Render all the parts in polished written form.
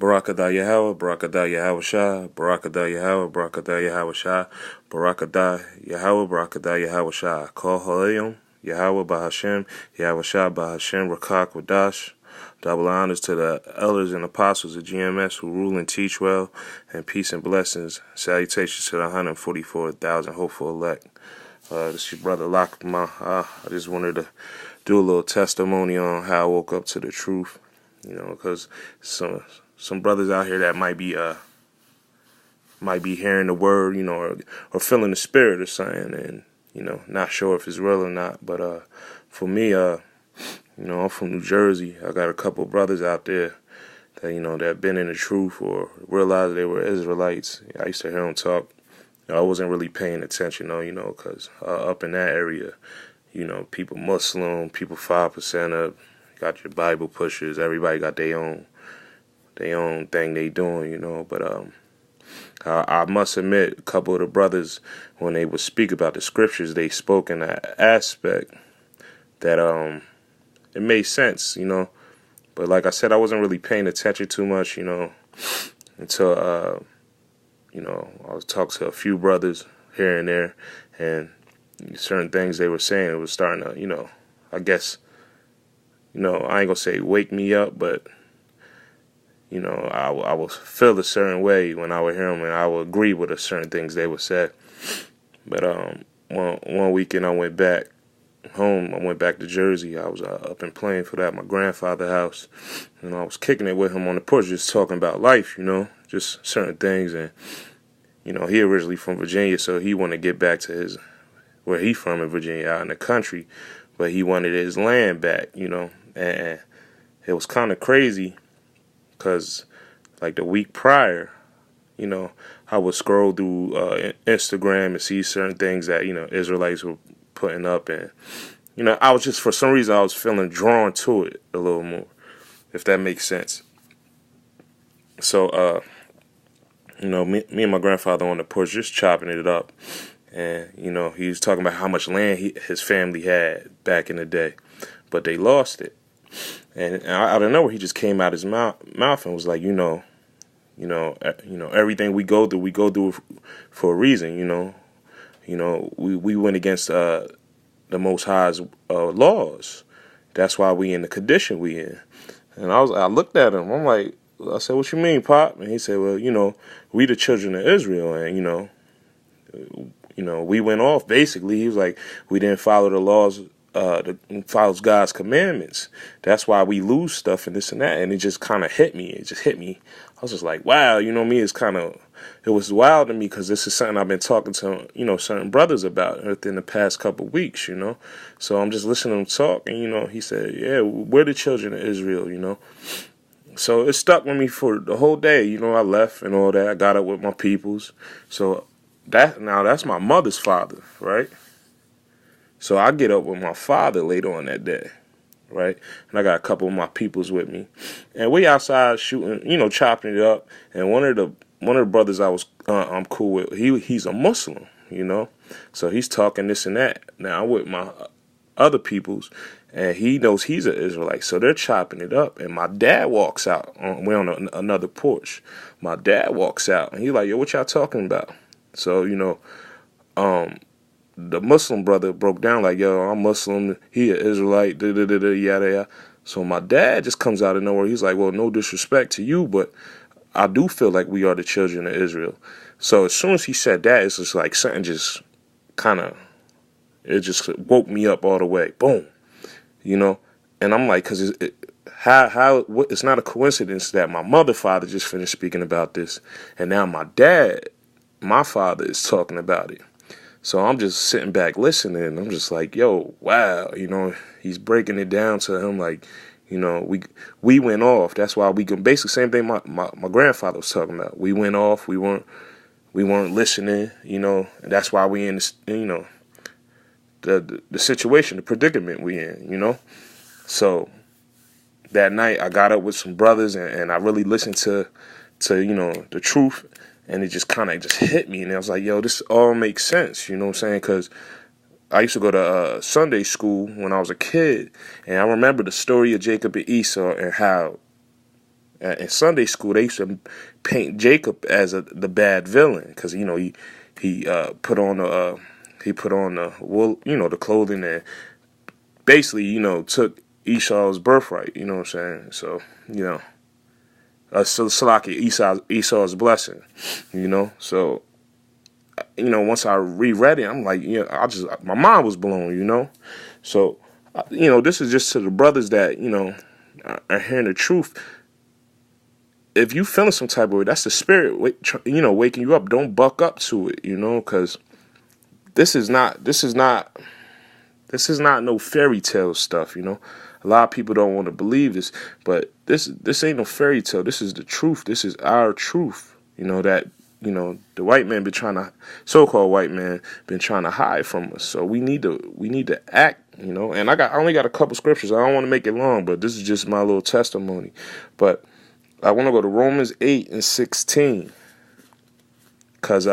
Barakadah Yahweh, Barakadah Yahweh Shah, Barakadah Yahweh, Barakadah Yahweh Shah, Barakadah Yahweh, Barakadah Yahweh Shah. Call Halayim, Yahweh Bahashem, Yahweh Shah Bahashem, Rakak Wadash. Double honors to the elders and apostles of GMS who rule and teach well, and peace and blessings. Salutations to the 144,000 hopeful elect. This is your brother Lakma. I just wanted to do a little testimony on how I woke up to the truth, because some brothers out here that might be hearing the word, or feeling the spirit or something, and not sure if it's real or not. But for me, I'm from New Jersey. I got a couple brothers out there that that been in the truth or realized they were Israelites. I used to hear them talk. I wasn't really paying attention, though, because up in that area, people Muslim, people 5% up, got your Bible pushers. Everybody got their own thing they doing, But I must admit, a couple of the brothers, when they would speak about the scriptures, they spoke in that aspect that it made sense, But like I said, I wasn't really paying attention too much, until I was talking to a few brothers here and there, and certain things they were saying, it was starting to, I guess, I ain't gonna say wake me up, but I would feel a certain way when I would hear them, and I would agree with certain things they would say. But one weekend I went back home. I went back to Jersey. I was up in Plainfield at my grandfather's house, and I was kicking it with him on the porch, just talking about life, just certain things. And he originally from Virginia, so he wanted to get back to where he from in Virginia, out in the country, but he wanted his land back, and it was kind of crazy. Because, like, the week prior, I would scroll through Instagram and see certain things that, Israelites were putting up. And, I was just, for some reason, I was feeling drawn to it a little more, if that makes sense. So, me and my grandfather on the porch just chopping it up. And, he was talking about how much land his family had back in the day. But they lost it. And out of nowhere, he just came out his mouth and was like, everything we go through for a reason. We went against the Most High's laws. That's why we in the condition we in. And I looked at him. I said, "What you mean, Pop?" And he said, "Well, we the children of Israel, and we went off. Basically, he was like, we didn't follow the laws." Follows God's commandments. That's why we lose stuff and this and that. And it just kind of hit me. I was just like, wow, it was wild to me, because this is something I've been talking to, certain brothers about within the past couple of weeks, So I'm just listening to him talk, and, he said, yeah, we're the children of Israel, So it stuck with me for the whole day. I left and all that. I got up with my peoples. So that's my mother's father, right? So I get up with my father later on that day, right? And I got a couple of my peoples with me, and we outside shooting, chopping it up. And one of the brothers I'm cool with, he's a Muslim, so he's talking this and that. Now I'm with my other peoples, and he knows he's an Israelite, so they're chopping it up. And my dad walks out. We're on another porch. My dad walks out, and he's like, "Yo, what y'all talking about?" So the Muslim brother broke down like, "Yo, I'm Muslim, he an Israelite, yada yada." So my dad just comes out of nowhere. He's like, "Well, no disrespect to you, but I do feel like we are the children of Israel." So as soon as he said that, it's just like something just it just woke me up all the way. Boom, And I'm like, because it's not a coincidence that my father just finished speaking about this, and now my father is talking about it. So I'm just sitting back listening, and I'm just like, yo, wow, he's breaking it down to him like, we went off. That's why we can basically same thing my grandfather was talking about. We went off. We weren't listening, and that's why we in this, the situation, the predicament we in, So that night I got up with some brothers, and I really listened to the truth. And it just kind of hit me. And I was like, yo, this all makes sense. You know what I'm saying? Because I used to go to Sunday school when I was a kid. And I remember the story of Jacob and Esau, and how In Sunday school, they used to paint Jacob as the bad villain because he put on the wool, the clothing, and basically took Esau's birthright. You know what I'm saying? So Salaki, Esau's blessing. So once I reread it, I'm like, my mind was blown. So this is just to the brothers that are hearing the truth. If you feeling some type of way, that's the spirit, waking you up. Don't buck up to it, because this is not no fairy tale stuff. A lot of people don't want to believe this, but this ain't no fairy tale. This is the truth. This is our truth. That the white man so-called white man been trying to hide from us. So we need to act. And I only got a couple scriptures. I don't want to make it long, but this is just my little testimony. But I want to go to Romans 8:16, because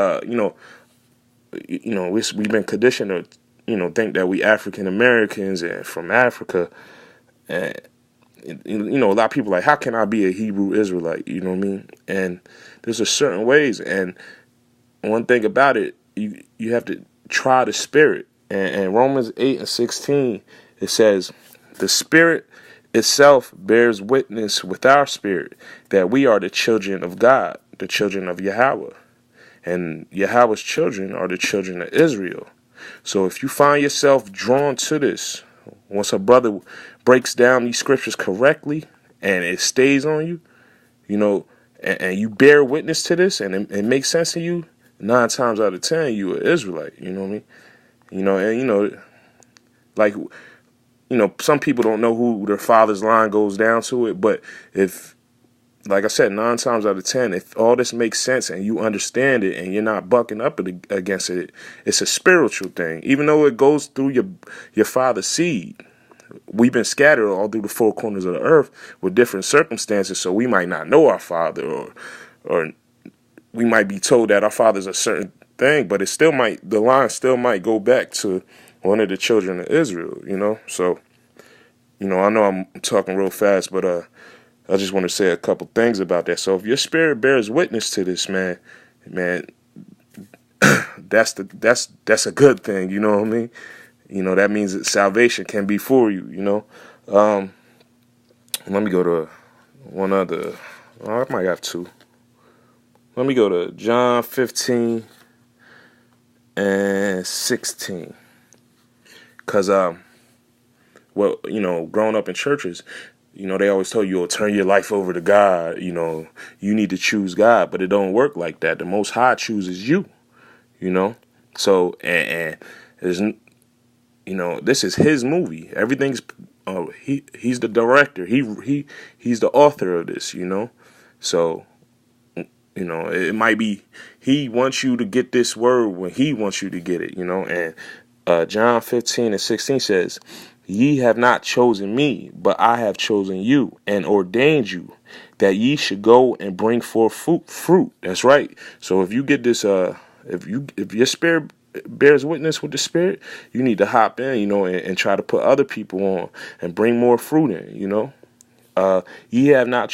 we've been conditioned to think that we African Americans and from Africa, and a lot of people like, how can I be a Hebrew Israelite? You know what I mean? And there's a certain ways, and one thing about it, you have to try the spirit. And Romans 8:16, it says, the spirit itself bears witness with our spirit that we are the children of God, the children of Yahweh. And Yahweh's children are the children of Israel. So if you find yourself drawn to this, once a brother breaks down these scriptures correctly and it stays on you, and you bear witness to this and it makes sense to you, 9 times out of 10, you an Israelite. You know what I mean? Like, some people don't know who their father's line goes down to it, but if, like I said, 9 times out of 10, if all this makes sense and you understand it and you're not bucking up against it, it's a spiritual thing. Even though it goes through your father's seed, we've been scattered all through the 4 corners of the earth with different circumstances, so we might not know our father, or we might be told that our father's a certain thing, but the line still might go back to one of the children of Israel, So, I know I'm talking real fast, but I just want to say a couple things about that. So if your spirit bears witness to this, man, that's a good thing. You know what I mean? That means that salvation can be for you. Let me go to one other. I might have 2. Let me go to John 15 and 16. Because, growing up in churches, they always tell you, turn your life over to God. You need to choose God, but it don't work like that. The Most High chooses you, So, and there's, this is his movie. Everything's, he's the director. He's the author of this, So, it might be he wants you to get this word when he wants you to get it, And John 15 and 16 says, ye have not chosen me, but I have chosen you and ordained you that ye should go and bring forth fruit. That's right. So if you get this, if your spirit bears witness with the spirit, you need to hop in, and try to put other people on and bring more fruit in, ye have not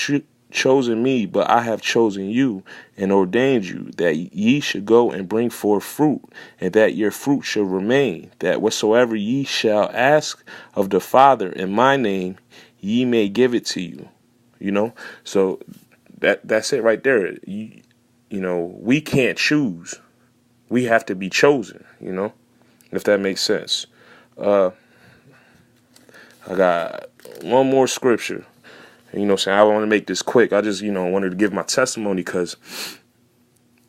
chosen me, but I have chosen you and ordained you that ye should go and bring forth fruit, and that your fruit shall remain, that whatsoever ye shall ask of the Father in my name, ye may give it to you. So that's it right there. We can't choose. We have to be chosen, if that makes sense. I got one more scripture. And, I want to make this quick. I just, wanted to give my testimony because,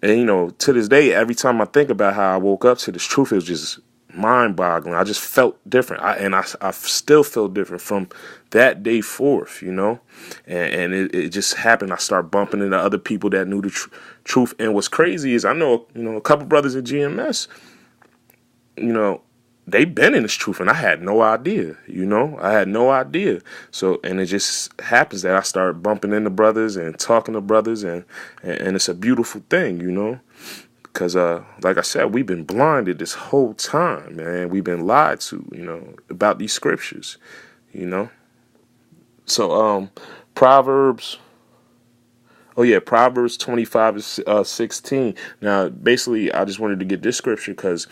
to this day, every time I think about how I woke up to this truth, it was just mind-boggling. I just felt different. I still feel different from that day forth, and it just happened. I started bumping into other people that knew the truth. And what's crazy is I know, a couple brothers at GMS, they've been in this truth, and I had no idea, I had no idea. So, and it just happens that I start bumping into brothers and talking to brothers, and it's a beautiful thing, because, like I said, we've been blinded this whole time, man. We've been lied to, about these scriptures, So, Proverbs Oh yeah, Proverbs 25:16. Now, basically, I just wanted to get this scripture because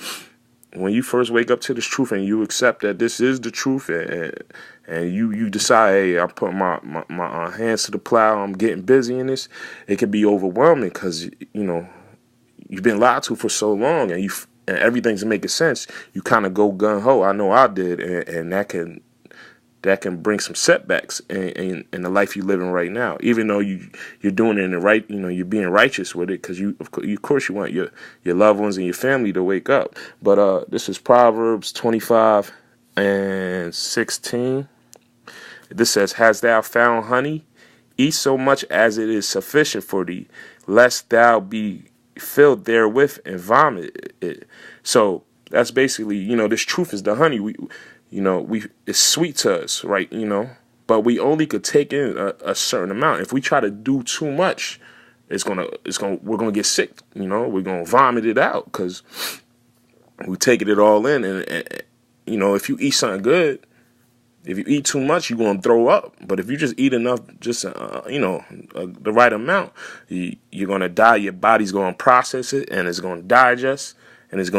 when you first wake up to this truth and you accept that this is the truth, and you decide, hey, I'm putting my hands to the plow, I'm getting busy in this, it can be overwhelming because you've been lied to for so long, and everything's making sense. You kind of go gun ho. I know I did, and that can bring some setbacks in the life you're living right now. Even though you're doing it in the right, you're being righteous with it because of course you want your loved ones and your family to wake up. But this is Proverbs 25:16. This says, "Hast thou found honey? Eat so much as it is sufficient for thee, lest thou be filled therewith and vomit it." So that's basically, this truth is the honey. It's sweet to us, right? But we only could take in a certain amount. If we try to do too much, we're gonna get sick. We're gonna vomit it out because we taking it all in. And if you eat something good, if you eat too much, you're gonna throw up. But if you just eat enough, just the right amount, you're gonna die. Your body's gonna process it, and it's gonna digest, and it's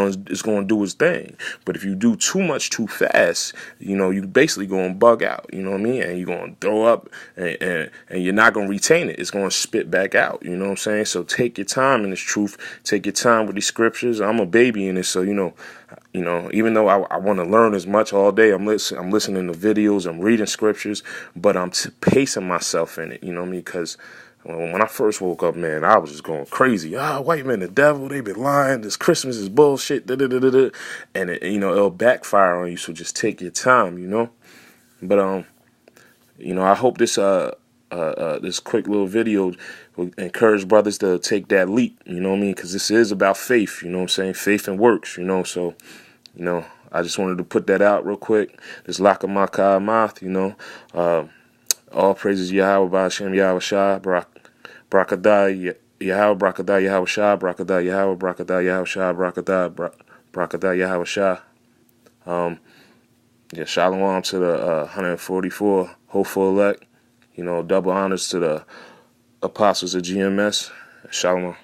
gonna do its thing. But if you do too much too fast, you basically gonna bug out. You know what I mean? And you're gonna throw up, and you're not gonna retain it. It's gonna spit back out. You know what I'm saying? So take your time in this truth. Take your time with these scriptures. I'm a baby in this, so even though I want to learn as much all day, I'm listening to videos, I'm reading scriptures, but I'm pacing myself in it. You know what I mean? Because when I first woke up, man, I was just going crazy. White men, the devil, they been lying. This Christmas is bullshit. And it'll backfire on you. So just take your time, But I hope this this quick little video will encourage brothers to take that leap. You know what I mean? Because this is about faith. You know what I'm saying? Faith and works. So I just wanted to put that out real quick. This Lakamaka Math. All praises Yahweh Ba'Shem Yahweh Shah Brakadah Yahweh Brakadah Yahweh Shah Brakadah Yahweh Brakadah Yahweh Shah Brakadah Yahweh Shah. Shalom to the 144 hopeful elect. Double honors to the apostles of GMS. Shalom.